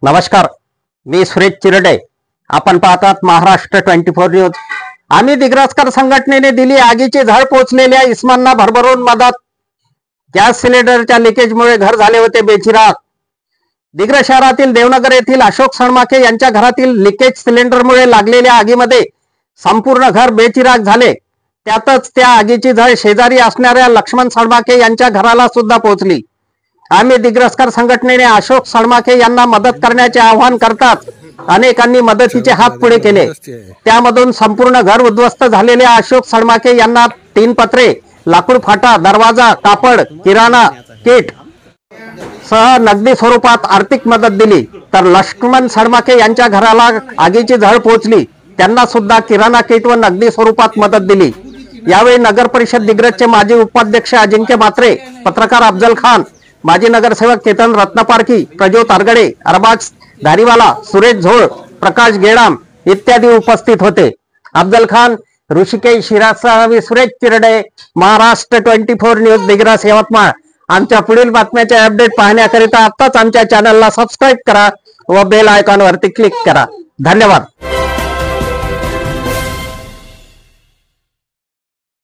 नमस्कार, मी सुरेश चिरडे. आपण पाहतात महाराष्ट्र 24 न्यूज. आम्ही दिग्रसकर संघटनेने दिली आगीची झळ पोचलेल्या इस्मांना भरभरून मदत. गॅस सिलेंडरच्या लिकेजमुळे घर झाले होते बेचिराग. दिग्रस शहरातील देवनगर येथील अशोक सणमाके यांच्या घरातील लिकेज सिलेंडरमुळे लागलेल्या आगीमध्ये संपूर्ण घर बेचिराग झाले. त्यातच त्या आगीची झळ शेजारी असणाऱ्या लक्ष्मण सणमाके यांच्या घराला सुद्धा पोहोचली. आम्ही दिग्रसकर संघटनेने अशोक सणमाके यांना मदत करण्याचे आवाहन करतात अनेकांनी मदतीचे हात पुढे केले. त्यामधून संपूर्ण घर उद्ध्वस्त झालेल्या अशोक सणमाके यांना 3 पत्रे, लाकूड फाटा, दरवाजा, कापड, किराणा किट सह नगदी स्वरूपात आर्थिक मदत दिली. तर लक्ष्मण सणमाके यांच्या घराला आगीची झळ पोहोचली. त्यांना सुद्धा किराणा किट व नगदी स्वरूपात मदत दिली. यावेळी नगर परिषद दिग्रसचे माजी उपाध्यक्ष अजिंक्य म्हात्रे, पत्रकार अफजल खान, माजी नगरसेवक केतन रत्नपारखी, प्रज्योत आरगडे, अरबाज धारीवाला, सुरेश झोळ, प्रकाश गेडाम इत्यादी उपस्थित होते. अफजल खान, ऋषिकेश शिरासह सुरेश चिरडे, महाराष्ट्र 24 न्यूज, दिग्रस, यवतमाळ. आमच्या पुढील बातम्याचे अपडेट पाहण्याकरिता आताच आमच्या चॅनलला सबस्क्राईब करा व बेल आयकॉनवरती क्लिक करा. धन्यवाद.